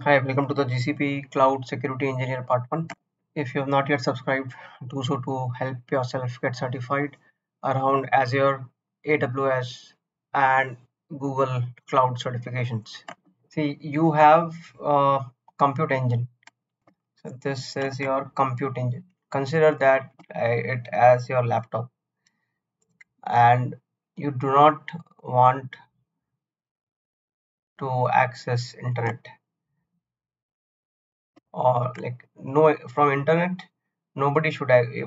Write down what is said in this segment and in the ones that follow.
Hi, welcome to the GCP Cloud Security Engineer Part 1. If you have not yet subscribed, do so to help yourself get certified around Azure, AWS, and Google Cloud certifications. See, you have a compute engine. So this is your compute engine. Consider that it as your laptop, and you do not want to access internet, or like no, from internet nobody should be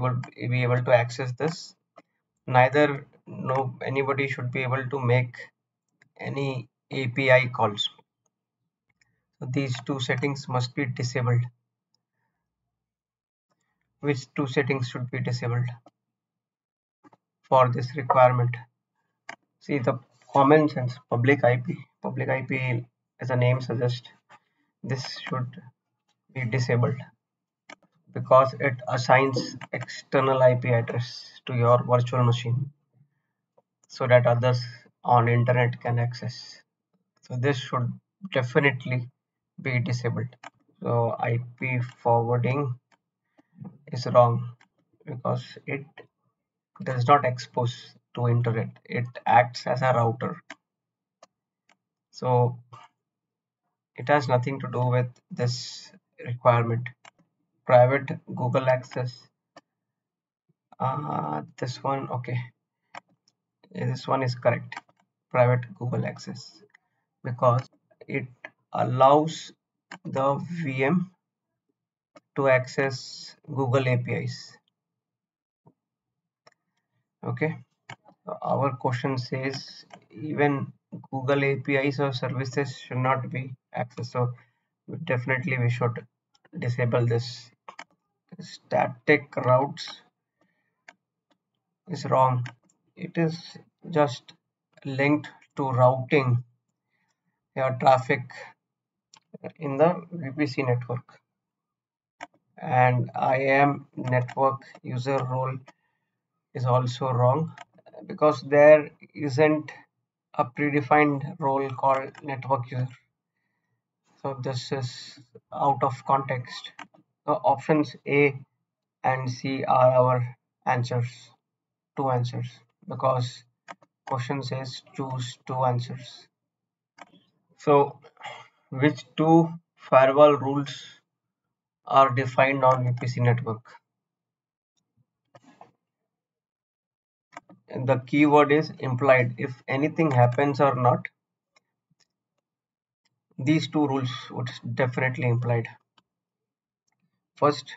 able to access this. Neither no anybody should be able to make any API calls. So these two settings must be disabled. Which two settings should be disabled for this requirement? See, the common sense public IP, as the name suggests, this should be disabled because it assigns external IP address to your virtual machine so that others on internet can access. So this should definitely be disabled. So IP forwarding is wrong because it does not expose to internet. It acts as a router. So it has nothing to do with this requirement. Private Google access. This one, okay. This one is correct. Private Google access because it allows the VM to access Google APIs. Okay. Our question says even Google APIs or services should not be accessed. So definitely we should disable this. Static routes is wrong. It is just linked to routing your traffic in the VPC network. And IAM network user role is also wrong because there isn't a predefined role called network user. So this is out of context. The options A and C are our answers, two answers, because question says choose two answers. So which two firewall rules are defined on VPC network? And the keyword is implied. If anything happens or not, these two rules would definitely implied. First,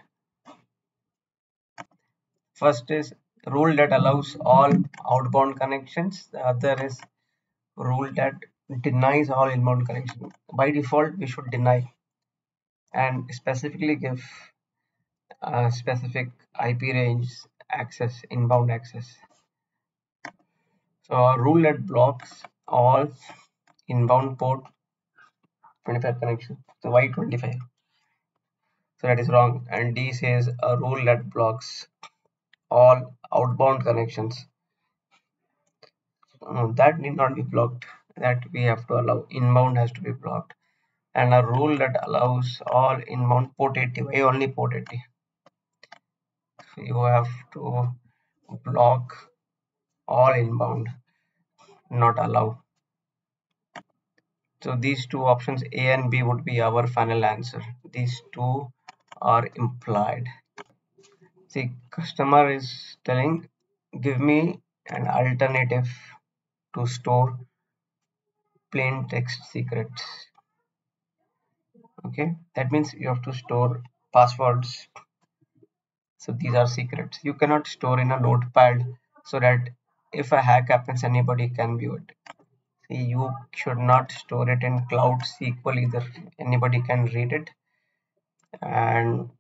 first is rule that allows all outbound connections. The other is rule that denies all inbound connection. By default, we should deny and specifically give a specific IP range access, inbound access. So a rule that blocks all inbound port 25 connection. So why 25? So that is wrong. And D says a rule that blocks all outbound connections. That need not be blocked. That we have to allow. Inbound has to be blocked. And a rule that allows all inbound port 80. Why only port 80? You have to block all inbound, not allow. So these two options A and B would be our final answer. These two are implied. See, customer is telling give me an alternative to store plain text secrets. Okay, that means you have to store passwords. So these are secrets. You cannot store in a notepad so that if a hack happens, anybody can view it. See, you should not store it in Cloud SQL either. Anybody can read it. And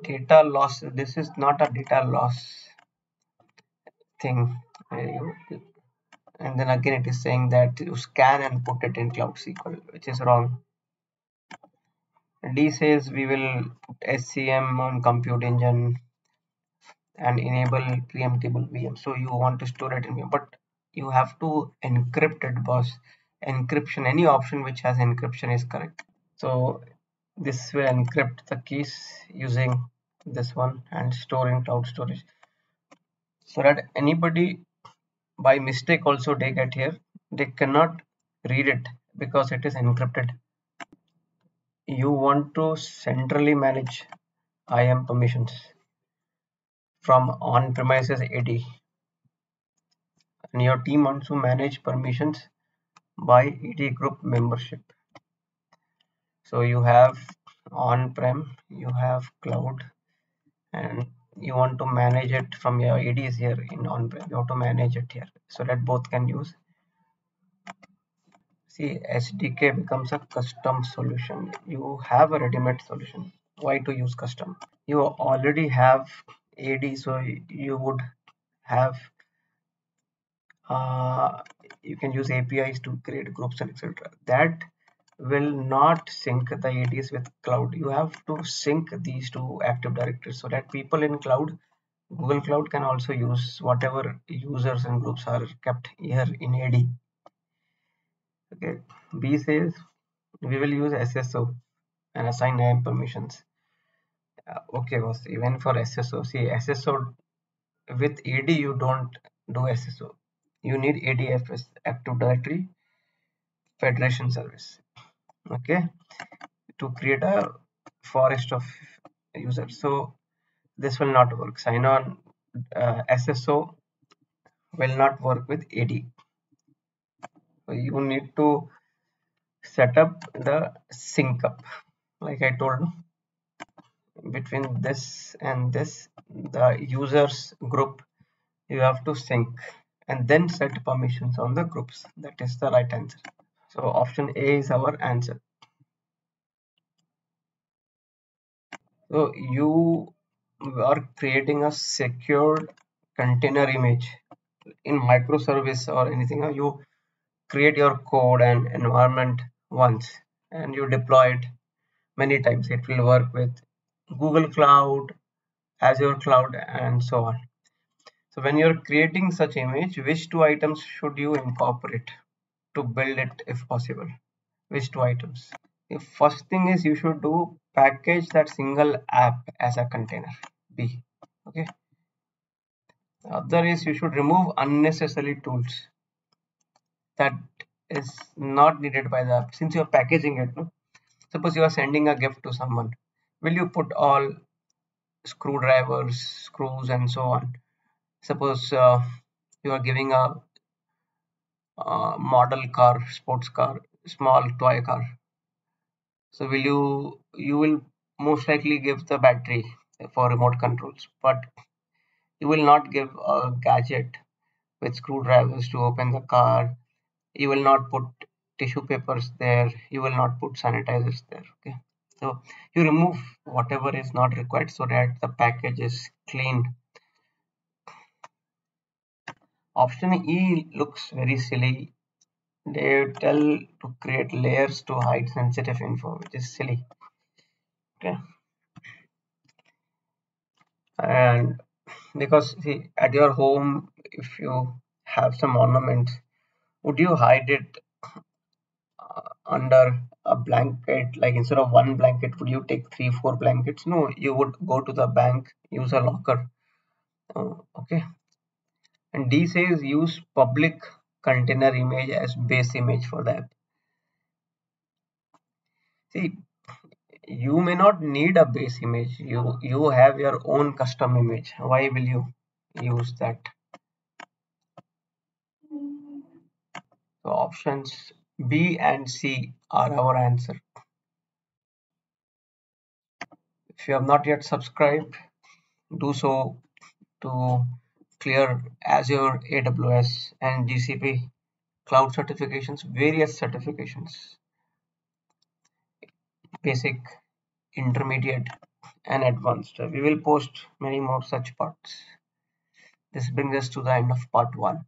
data loss. This is not a data loss thing. And then again, it is saying that you scan and put it in Cloud SQL, which is wrong. D says we will put SCM on compute engine and enable preemptible VM. So you want to store it in VM, but you have to encrypt it, boss. Encryption, any option which has encryption is correct. So this will encrypt the keys using this one and store in cloud storage, so that anybody by mistake also they get here, they cannot read it because it is encrypted. You want to centrally manage IAM permissions from on-premises AD, and your team wants to manage permissions by AD group membership. So you have on-prem, you have cloud, and you want to manage it from your ADs here in on-prem. You have to manage it here so that both can use. See, SDK becomes a custom solution. You have a ready-made solution. Why to use custom? You already have AD, so you would have you can use APIs to create groups and etc. That will not sync the ADs with cloud. You have to sync these two Active Directories so that people in cloud, Google Cloud, can also use whatever users and groups are kept here in AD. Okay. B says we will use SSO and assign IAM permissions. Okay, boss. Even for SSO, see, SSO with AD you don't do SSO. You need ADFS, Active Directory Federation Service. Okay, to create a forest of users. So this will not work. Sign on SSO will not work with AD. So you need to set up the sync up, like I told, between this and this, the users group you have to sync and then set permissions on the groups. That is the right answer. So option A is our answer. So you are creating a secured container image in microservice or anything. You create your code and environment once and you deploy it many times. It will work with Google Cloud, Azure Cloud, and so on. So when you're creating such image, which two items should you incorporate to build it if possible? Which two items? The first thing is you should do package that single app as a container. B. Okay. The other is you should remove unnecessary tools that is not needed by the app since you're packaging it. No? Suppose you are sending a gift to someone. Will you put all screwdrivers, screws, and so on? Suppose you are giving a model car, sports car, small toy car. So you will most likely give the battery for remote controls, but you will not give a gadget with screwdrivers to open the car. You will not put tissue papers there. You will not put sanitizers there. Okay. So you remove whatever is not required so that the package is clean. Option E looks very silly. They tell to create layers to hide sensitive info, which is silly. Okay. And because see, at your home, if you have some ornaments, would you hide it under a blanket? Like instead of one blanket, would you take 3 4 blankets? No, you would go to the bank, use a locker. Okay. And D says use public container image as base image for the app. See, you may not need a base image. You have your own custom image. Why will you use that? So options B and C are our answer. If you have not yet subscribed, do so to clear Azure, AWS, and GCP cloud certifications, various certifications, basic, intermediate, and advanced. We will post many more such parts. This brings us to the end of part 1.